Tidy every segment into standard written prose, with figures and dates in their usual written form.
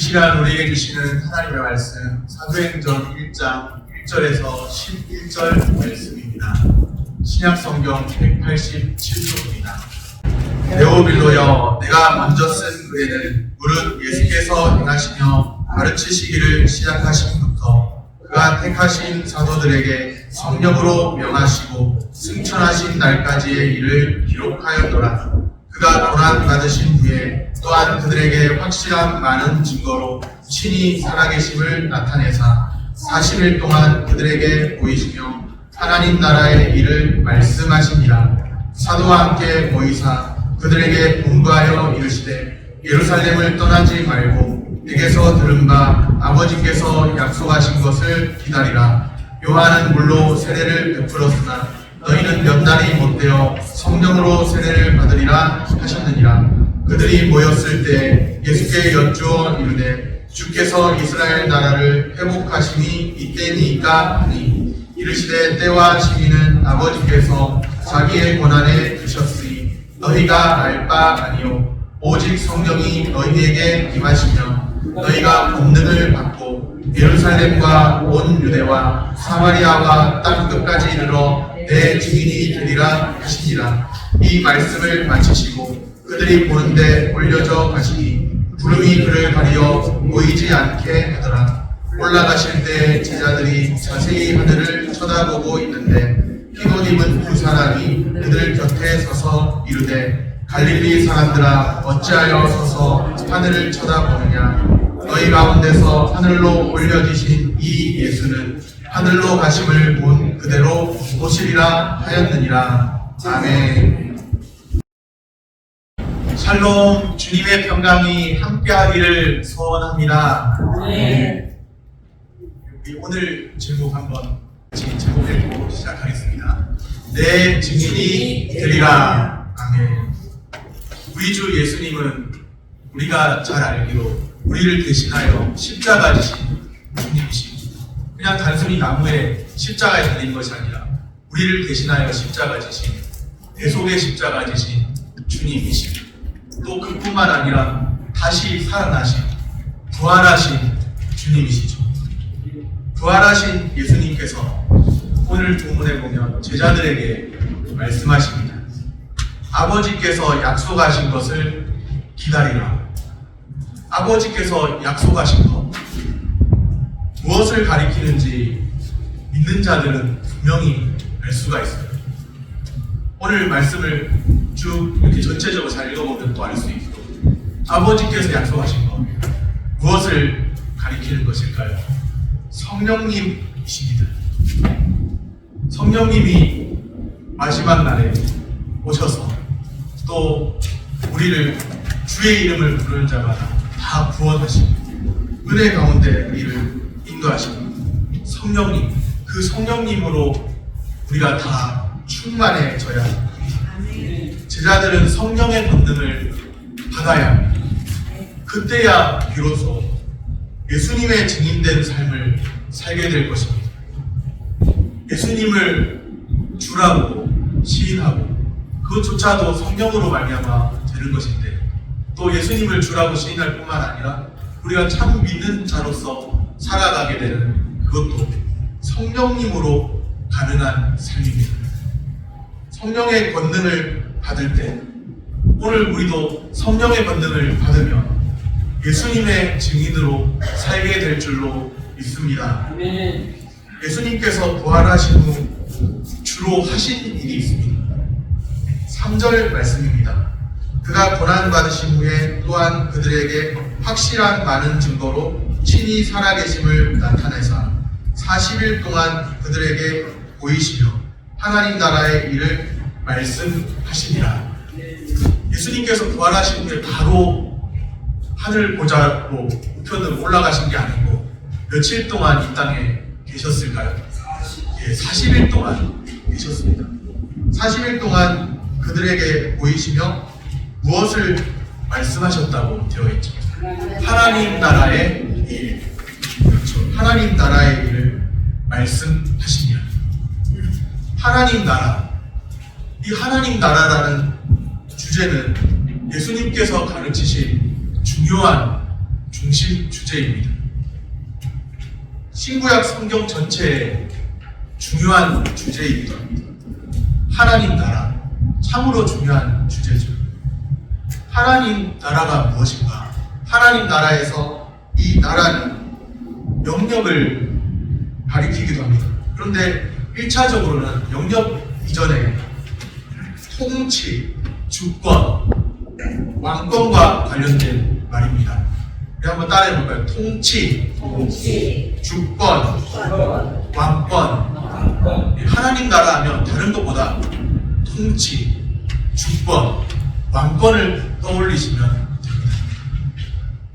시간 우리에게 주시는 하나님의 말씀 사도행전 1장 1절에서 11절 말씀입니다. 신약성경 187쪽입니다. 데오빌로여, 내가 먼저 쓴 글에는 무릇 예수께서 행하시며 가르치시기를 시작하심부터 그가 택하신 사도들에게 성령으로 명하시고 승천하신 날까지의 일을 기록하였노라. 그가 고난받으신 후에 또한 그들에게 확실한 많은 증거로 친히 살아계심을 나타내사 40일 동안 그들에게 보이시며 하나님 나라의 일을 말씀하시니라. 사도와 함께 모이사 그들에게 분부하여 이르시되 예루살렘을 떠나지 말고 내게서 들은 바 아버지께서 약속하신 것을 기다리라. 요한은 물로 세례를 베풀었으나 너희는 몇 날이 못되어 성령으로 세례를 받으리라 하셨느니라. 그들이 모였을 때 예수께 여쭈어 이르되 주께서 이스라엘 나라를 회복하심이 이때니까 하니 이르시되 때와 시기는 아버지께서 자기의 권한에 두셨으니 너희가 알 바 아니요 오직 성령이 너희에게 임하시며 너희가 권능을 받고 예루살렘과 온 유대와 사마리아와 땅 끝까지 이르러 내 증인이 되리라 하시니라. 이 말씀을 마치시고 그들이 보는데 올려져 가시니 구름이 그를 가리어 보이지 않게 하더라. 올라가실 때 제자들이 자세히 하늘을 쳐다보고 있는데 흰옷 입은 두 사람이 그들 곁에 서서 이르되 갈릴리 사람들아 어찌하여 서서 하늘을 쳐다보느냐. 너희 가운데서 하늘로 올려지신 이 예수는 하늘로 가심을 본 그대로 오시리라 하였느니라. 아멘. 샬롬, 주님의 평강이 함께하기를 소원합니다. 네. 오늘 제목 한번 제목 읽고 시작하겠습니다. 내 증인이 되리라. 아멘. 우리 주 예수님은 우리가 잘 알기로 우리를 대신하여 십자가 지신 주님이십니다. 그냥 단순히 나무에 십자가에 달린 것이 아니라 우리를 대신하여 십자가 지신 대속의 십자가 지신 주님이십니다. 또 그뿐만 아니라 다시 살아나신 부활하신 주님이시죠. 부활하신 예수님께서 오늘 본문에 보면 제자들에게 말씀하십니다. 아버지께서 약속하신 것을 기다리라. 아버지께서 약속하신 것 무엇을 가리키는지 믿는 자들은 분명히 알 수가 있어요. 오늘 말씀을 쭉 이렇게 전체적으로 잘 읽어보면 또 알 수 있고 아버지께서 약속하신 것 무엇을 가리키는 것일까요? 성령님이십니다. 성령님이 마지막 날에 오셔서 또 우리를 주의 이름을 부르는 자마다 다 구원하시고 은혜 가운데 우리를 인도하시고 성령님, 그 성령님으로 우리가 다 충만해져야 합니다. 제자들은 성령의 권능을 받아야 합니다. 그때야 비로소 예수님의 증인된 삶을 살게 될 것입니다. 예수님을 주라고 시인하고 그것조차도 성령으로 말미암아 되는 것인데 또 예수님을 주라고 시인할 뿐만 아니라 우리가 참 믿는 자로서 살아가게 되는 그것도 성령님으로 가능한 삶입니다. 성령의 권능을 받을 때 오늘 우리도 성령의 권능을 받으면 예수님의 증인으로 살게 될 줄로 믿습니다. 예수님께서 부활하신 후 주로 하신 일이 있습니다. 3절 말씀입니다. 그가 고난받으신 후에 또한 그들에게 확실한 많은 증거로 친히 살아계심을 나타내사 40일 동안 그들에게 보이시며 하나님 나라의 일을 말씀하시니라. 예수님께서 부활하신 후에 바로 하늘 보좌로 우편으로 올라가신 게 아니고 며칠 동안 이 땅에 계셨을까요? 40일 동안 계셨습니다. 40일 동안 그들에게 보이시며 무엇을 말씀하셨다고 되어 있죠? 하나님 나라의 일. 그렇죠. 하나님 나라의 일을 말씀하시니라. 하나님 나라. 이 하나님 나라라는 주제는 예수님께서 가르치신 중요한 중심 주제입니다. 신구약 성경 전체의 중요한 주제이기도 합니다. 하나님 나라, 참으로 중요한 주제죠. 하나님 나라가 무엇인가? 하나님 나라에서 이 나라는 영역을 가리키기도 합니다. 그런데 1차적으로는 영역 이전에 통치, 주권, 왕권과 관련된 말입니다. 우리 한번 따라해볼까요? 통치, 주권, 왕권. 하나님 나라 하면 다른 것보다 통치, 주권, 왕권을 떠올리시면 됩니다.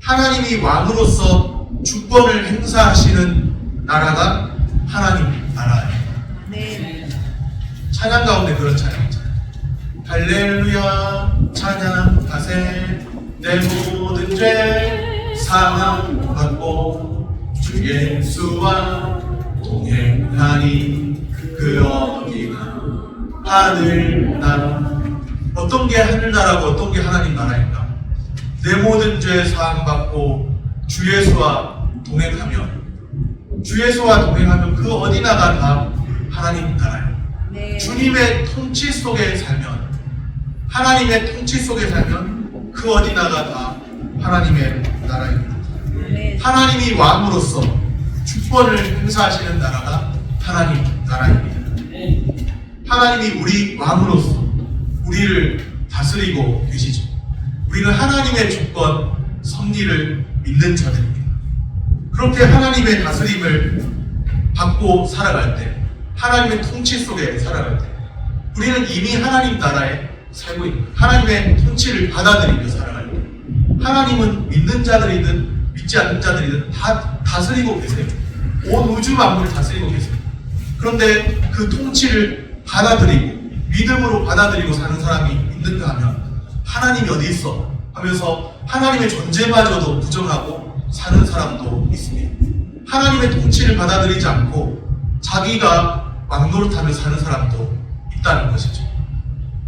하나님이 왕으로서 주권을 행사하시는 나라가 하나님 나라예요. 네. 찬양 가운데 그런 찬양 있잖아요. 할렐루야 찬양하세 내 모든 죄 사함받고 주 예수와 동행하니 그 어디나 하늘나라. 어떤 게 하늘나라고 어떤 게 하나님 나라인가? 내 모든 죄 사함받고 주 예수와 동행하면 그 어디나가 다 하나님 나라예요. 네. 주님의 통치 속에 살면, 하나님의 통치 속에 살면 그 어디나가 다 하나님의 나라입니다. 네. 하나님이 왕으로서 주권을 행사하시는 나라가 하나님 나라입니다. 하나님이 우리 왕으로서 우리를 다스리고 계시죠. 우리는 하나님의 주권, 섭리를 믿는 자들입니다. 그렇게 하나님의 다스림을 받고 살아갈 때, 하나님의 통치 속에 살아갈 때, 우리는 이미 하나님 나라에 살고 있는 거예요. 하나님의 통치를 받아들이며 살아갈 때, 하나님은 믿는 자들이든 믿지 않는 자들이든 다 다스리고 계세요. 온 우주 만물을 다스리고 계세요. 그런데 그 통치를 받아들이고 믿음으로 받아들이고 사는 사람이 있는가 하면 하나님이 어디 있어? 하면서 하나님의 존재마저도 부정하고 사는 사람도 있습니다. 하나님의 통치를 받아들이지 않고 자기가 왕노릇하며 사는 사람도 있다는 것이죠.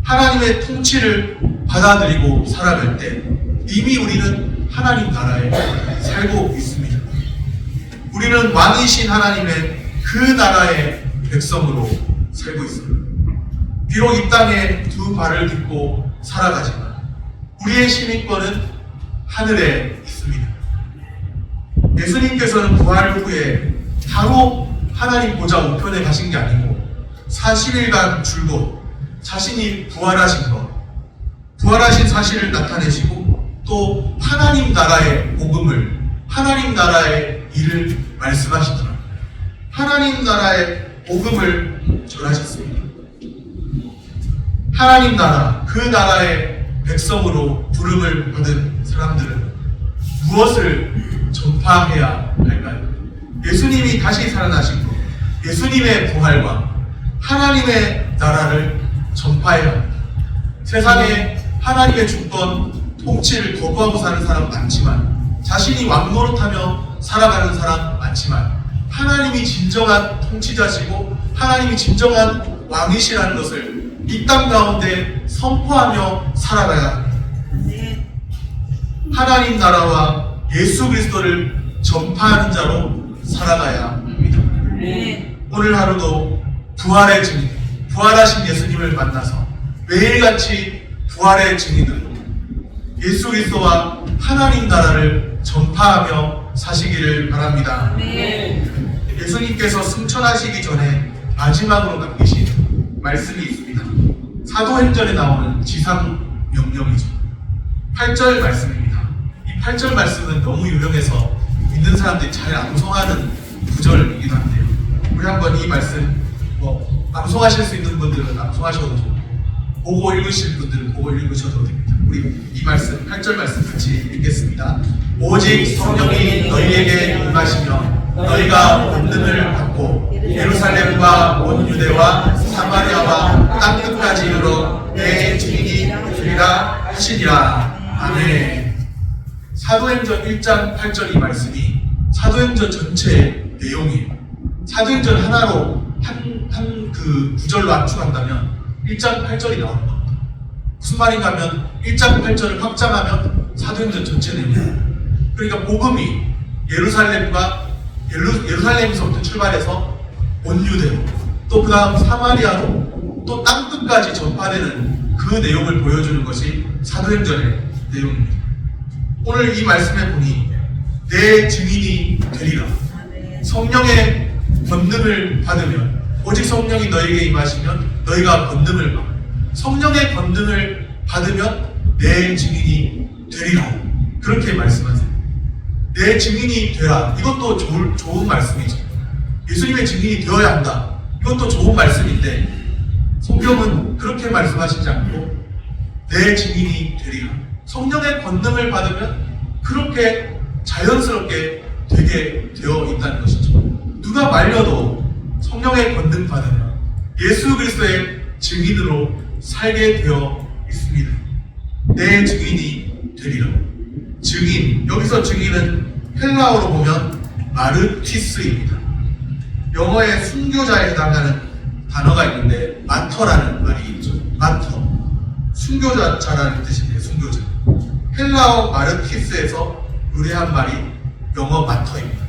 하나님의 통치를 받아들이고 살아갈 때 이미 우리는 하나님 나라에 살고 있습니다. 우리는 왕이신 하나님의 그 나라의 백성으로 살고 있습니다. 비록 이 땅에 두 발을 딛고 살아가지만 우리의 시민권은 하늘에 있습니다. 예수님께서는 부활 후에 바로 하나님 보좌 우편에 가신 게 아니고 40일간 줄곧 자신이 부활하신 것, 부활하신 사실을 나타내시고 또 하나님 나라의 복음을, 하나님 나라의 일을 말씀하시더라. 하나님 나라의 복음을 전하셨습니다. 하나님 나라, 그 나라의 백성으로 부름을 받은 사람들은 무엇을 전파해야 할까요? 예수님이 다시 살아나신 것, 예수님의 부활과 하나님의 나라를 전파해야 합니다. 세상에 하나님의 주권, 통치를 거부하고 사는 사람 많지만, 자신이 왕노릇하며 살아가는 사람 많지만, 하나님이 진정한 통치자시고 하나님이 진정한 왕이시라는 것을 이 땅 가운데 선포하며 살아가야 합니다. 네. 하나님 나라와 예수 그리스도를 전파하는 자로 살아가야 합니다. 네. 오늘 하루도 부활의 증인, 부활하신 예수님을 만나서 매일같이 부활의 증인으로 예수 그리스도와 하나님 나라를 전파하며 사시기를 바랍니다. 네. 예수님께서 승천하시기 전에 마지막으로 남기신 말씀이 있습니다. 사도행전에 나오는 지상 명령이죠. 8절 말씀입니다. 이 8절 말씀은 너무 유명해서 믿는 사람들이 잘 암송하는 구절이기도 한데요. 우리 한번 이 말씀 암송하실 수 있는 분들은 암송하셔도 좋고 보고 읽으실 분들은 보고 읽으셔도 됩니다. 우리 이 말씀 8절 말씀 같이 읽겠습니다. 오직 성령이 너희에게 임하시면 너희가 권능을 받고 예루살렘과 온 유대와 사마리아와 땅 끝까지 이르러 내 증인이 되리라 하시니라. 아멘. 사도행전 1장 8절 이 말씀이 사도행전 전체의 내용이에요. 사도행전 하나로 한 그 구절로 압축한다면 1장 8절이 나오는 겁니다. 무슨 말인가 하면 1장 8절을 확장하면 사도행전 전체 내용이에요. 그러니까 복음이 예루살렘에서부터 출발해서 온 유대로 또 그 다음 사마리아로 또 땅끝까지 전파되는 그 내용을 보여주는 것이 사도행전의 내용입니다. 오늘 이 말씀에 보니 내 증인이 되리라. 성령의 권능을 받으면 오직 성령이 너에게 임하시면 너희가 권능을 받아. 성령의 권능을 받으면 내 증인이 되리라. 그렇게 말씀하세요. 내 증인이 되라. 이것도 좋은 말씀이죠. 예수님의 증인이 되어야 한다. 이것도 좋은 말씀인데 성경은 그렇게 말씀하시지 않고 내 증인이 되리라. 성령의 권능을 받으면 그렇게 자연스럽게 되게 되어 있다는 것이죠. 누가 말려도 성령의 권능 받으면 예수 그리스도의 증인으로 살게 되어 있습니다. 내 증인이 되리라. 증인, 여기서 증인은 헬라어로 보면 마르티스입니다. 영어의 순교자에 해당하는 단어가 있는데 마터라는 말이 있죠. 마터, 순교자라는 뜻인데 순교자. 헬라어 마르티스에서 의뢰한 말이 영어 마터입니다.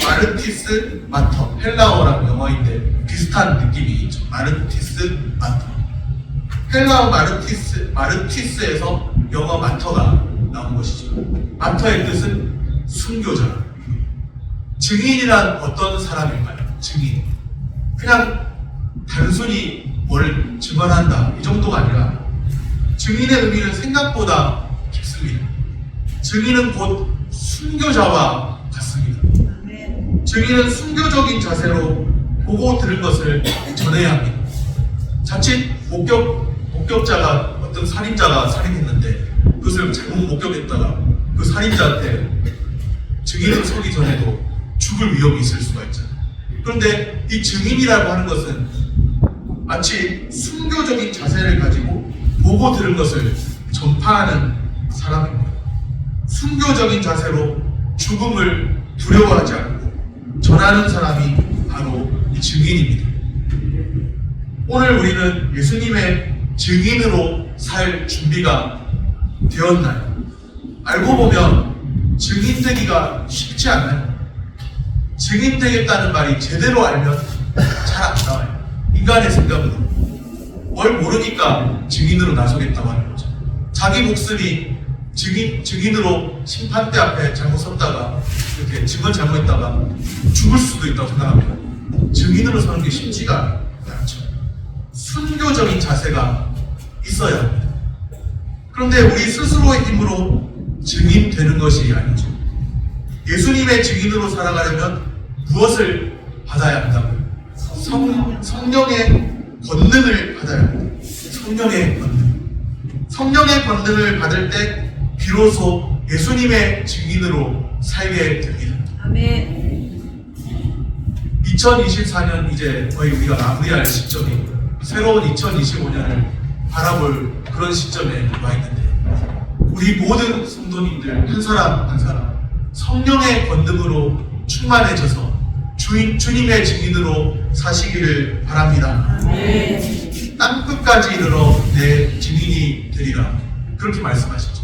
마르티스, 마터, 헬라어랑 영어인데 비슷한 느낌이 있죠. 마르티스, 마터. 헬라어 마르티스에서 영어 마터가 나온 것이죠. 마터의 뜻은 순교자. 증인이란 어떤 사람일까요? 증인. 그냥 단순히 뭘 증언한다 이 정도가 아니라 증인의 의미는 생각보다 깊습니다. 증인은 곧 순교자와 같습니다. 증인은 순교적인 자세로 보고 들은 것을 전해야 합니다. 자칫 목격자가 어떤 살인자가 살인했는데 그것을 잘못 목격했다가 그 살인자한테 증인은 서기 전에도 죽을 위험이 있을 수가 있잖아요. 그런데 이 증인이라고 하는 것은 마치 순교적인 자세를 가지고 보고 들은 것을 전파하는 사람입니다. 순교적인 자세로 죽음을 두려워하지 않고 전하는 사람이 바로 이 증인입니다. 오늘 우리는 예수님의 증인으로 살 준비가 되었나요? 알고 보면 증인 되기가 쉽지 않아요. 증인 되겠다는 말이 제대로 알면 잘 안 나와요. 인간의 생각으로. 뭘 모르니까 증인으로 나서겠다고 하는 거죠. 자기 목숨이 증인으로 심판대 앞에 잘못 섰다가 이렇게 증언 잘못했다가 죽을 수도 있다고 생각합니다. 증인으로 서는 게 쉽지가 않죠. 순교적인 자세가 있어야 합니다. 그런데 우리 스스로의 힘으로 증인 되는 것이 아니죠. 예수님의 증인으로 살아가려면 무엇을 받아야 한다고요? 성령의 권능을 받아야 합니다. 성령의 권능. 성령의 권능을 받을 때 비로소 예수님의 증인으로 살게 됩니다. 아멘. 2024년 이제 거의 우리가 마무리할 시점이 새로운 2025년을 바라볼 그런 시점에 와 있는데 우리 모든 성도님들 한 사람 한 사람 성령의 권능으로 충만해져서 주님의 증인으로 사시기를 바랍니다. 아멘. 땅끝까지 이르러 내 증인이 되리라. 그렇게 말씀하시죠.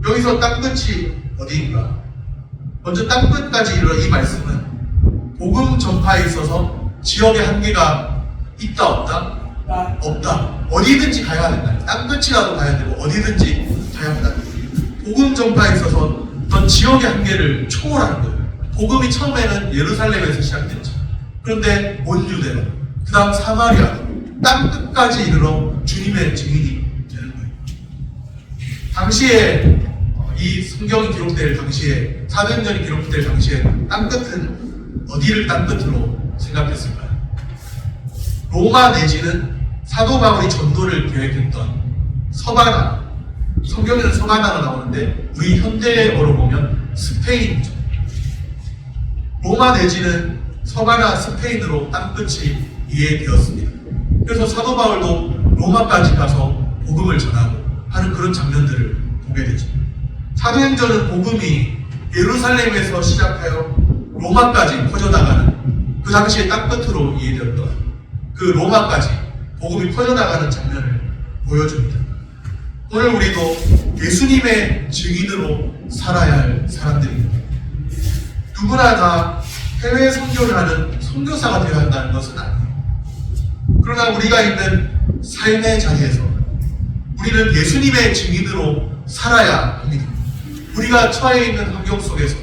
여기서 땅끝이 어디인가? 먼저 땅끝까지 이르러 이 말씀은 복음 전파에 있어서 지역의 한계가 있다 없다? 없다. 어디든지 가야 된다. 땅끝이라도 가야 되고 어디든지 가야 한다. 복음 전파에 있어서 어떤 지역의 한계를 초월하는 거예요. 복음이 처음에는 예루살렘에서 시작됐죠. 그런데 온 유대로, 그 다음 사마리아로, 땅끝까지 이르러 주님의 증인이 되는 거예요. 당시에 이 성경이 기록될 당시에, 사도행전이 기록될 당시에 땅끝은 어디를 땅끝으로 생각했을까요? 로마 내지는 사도 바울이 전도를 계획했던 서바나, 성경에는 서바나가 나오는데 우리 현대어로 보면 스페인이죠. 로마 내지는 서바나 스페인으로 땅끝이 이해되었습니다. 그래서 사도 바울도 로마까지 가서 복음을 전하고 하는 그런 장면들을 보게 되죠. 사도행전은 복음이 예루살렘에서 시작하여 로마까지 퍼져나가는 그 당시에 땅끝으로 이해되었던 그 로마까지 복음이 퍼져나가는 장면을 보여줍니다. 오늘 우리도 예수님의 증인으로 살아야 할 사람들입니다. 누구나 다 해외 선교를 하는 선교사가 되어야 한다는 것은 아니에요. 그러나 우리가 있는 삶의 자리에서 우리는 예수님의 증인으로 살아야 합니다. 우리가 처해 있는 환경 속에서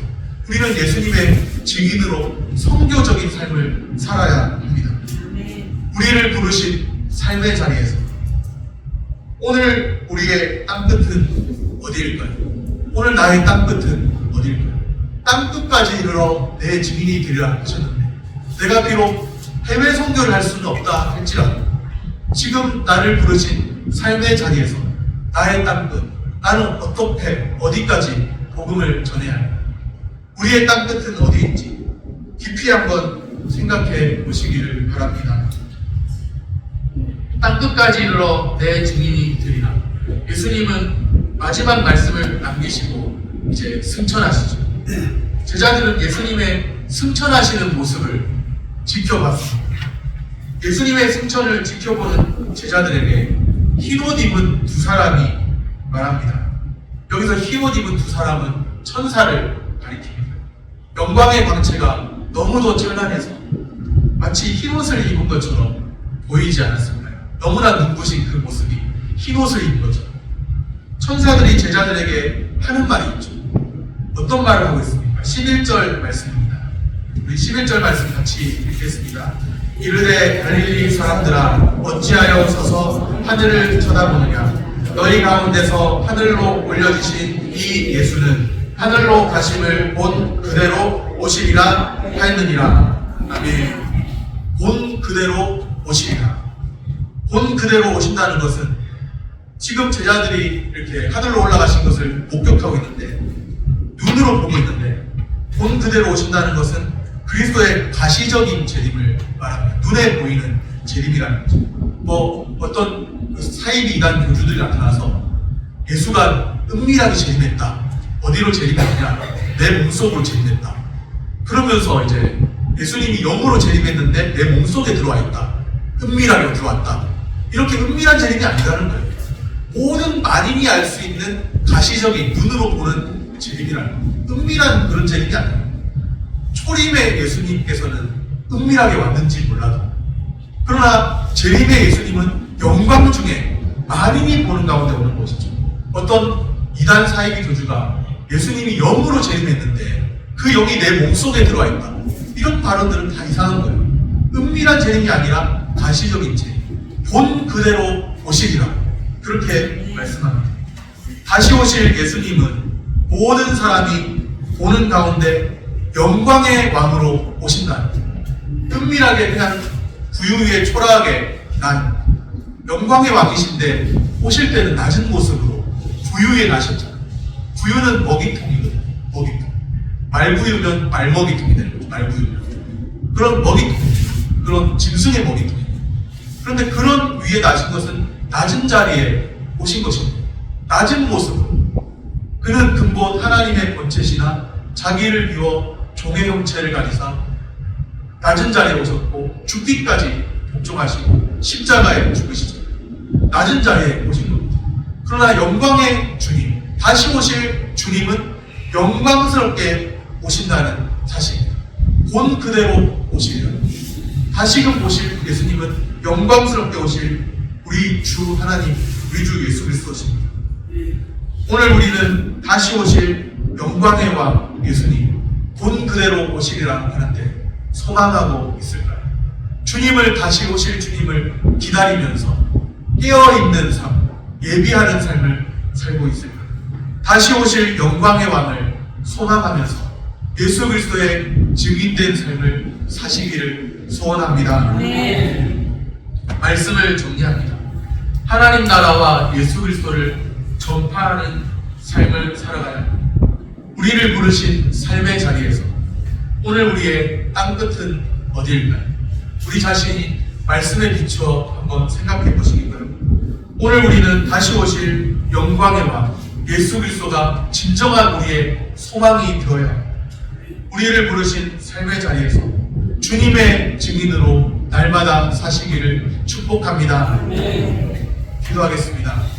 우리는 예수님의 증인으로 선교적인 삶을 살아야 합니다. 우리를 부르신 삶의 자리에서 오늘 우리의 땅끝은 어디일까요? 오늘 나의 땅끝은 어디일까요? 땅끝까지 이르러 내 증인이 되리라 하셨는데 내가 비록 해외 선교를 할 수는 없다 할지라도 지금 나를 부르신 삶의 자리에서 나의 땅끝, 나는 어떻게 어디까지 복음을 전해야 할까? 우리의 땅끝은 어디인지 깊이 한번 생각해 보시기를 바랍니다. 땅끝까지 이르러 내 증인이 되리라. 예수님은 마지막 말씀을 남기시고 이제 승천하시죠. 제자들은 예수님의 승천하시는 모습을 지켜봤습니다. 예수님의 승천을 지켜보는 제자들에게 흰옷 입은 두 사람이 말합니다. 여기서 흰옷 입은 두 사람은 천사를 가리킵니다. 영광의 광채가 너무도 찬란해서 마치 흰옷을 입은 것처럼 보이지 않았을까요? 너무나 눈부신 그 모습이 흰옷을 입은 것처럼. 천사들이 제자들에게 하는 말이 있죠. 어떤 말을 하고 있습니까? 11절 말씀입니다. 우리 11절 말씀 같이 읽겠습니다. 이르되 갈릴리 사람들아 어찌하여 서서 하늘을 쳐다보느냐. 너희 가운데서 하늘로 올려지신 이 예수는 하늘로 가심을 본 그대로 오시리라 하였느니라. 아멘. 본 그대로 오시리라. 본 그대로 오신다는 것은 지금 제자들이 이렇게 하늘로 올라가신 것을 목격하고 있는데 눈으로 보고 있는데 본 그대로 오신다는 것은 그리스도의 가시적인 재림을 말합니다. 눈에 보이는 재림이라는 거죠. 어떤 사이비 이단 교주들이 나타나서 예수가 은밀하게 재림했다. 어디로 재림했냐? 내 몸속으로 재림했다. 그러면서 이제 예수님이 영으로 재림했는데 내 몸속에 들어와 있다. 은밀하게 들어왔다. 이렇게 은밀한 재림이 아니라는 거예요. 모든 만인이 알 수 있는 가시적인 눈으로 보는 재림이라는 거예요. 은밀한 그런 재림이 아니에요. 초림의 예수님께서는 은밀하게 왔는지 몰라도 그러나 재림의 예수님은 영광 중에 만인이 보는 가운데 오는 것이죠. 어떤 이단 사이비 교주가 예수님이 영으로 재림했는데 그 영이 내 몸속에 들어와 있다. 이런 발언들은 다 이상한 거예요. 은밀한 재림이 아니라 가시적인 재림. 본 그대로 오시리라. 그렇게 말씀합니다. 다시 오실 예수님은 모든 사람이 보는 가운데 영광의 왕으로 오신다. 은밀하게 그냥 구유 위에 초라하게 난 영광의 왕이신데 오실 때는 낮은 모습으로 구유 위에 나셨잖아요. 구유는 먹이통이거든요. 먹이통. 말구유면 말먹이통이 되는 거죠. 말구유면. 그런 먹이통. 그런 짐승의 먹이통. 그런데 그런 위에 나신 것은 낮은 자리에 오신 것입니다. 낮은 모습으로. 그는 근본 하나님의 본체시나 자기를 비워 종의 형체를 가지사 낮은 자리에 오셨고 죽기까지 복종하시고 십자가에 죽으시죠. 낮은 자리에 오신 겁니다. 그러나 영광의 주님, 다시 오실 주님은 영광스럽게 오신다는 사실입니다. 본 그대로 오시리라. 다시금 오실 예수님은 영광스럽게 오실 우리 주 하나님, 우리 주 예수 그리스도십니다. 오늘 우리는 다시 오실 영광의 왕 예수님, 본 그대로 오시리라 하는데 소망하고 있을까요? 주님을 다시 오실 주님을 기다리면서 깨어있는 삶, 예비하는 삶을 살고 있을까요? 다시 오실 영광의 왕을 소망하면서 예수 그리스도의 증인된 삶을 사시기를 소원합니다. 말씀을 정리합니다. 하나님 나라와 예수 그리스도를 전파하는 삶을 살아가야 합니다. 우리를 부르신 삶의 자리에서 오늘 우리의 땅끝은 어디일까요? 우리 자신이 말씀에 비추어 한번 생각해 보시기 바랍니다. 오늘 우리는 다시 오실 영광의 왕 예수 그리스도가 진정한 우리의 소망이 되어야 합니다. 우리를 부르신 삶의 자리에서 주님의 증인으로 날마다 사시기를 축복합니다. 기도하겠습니다.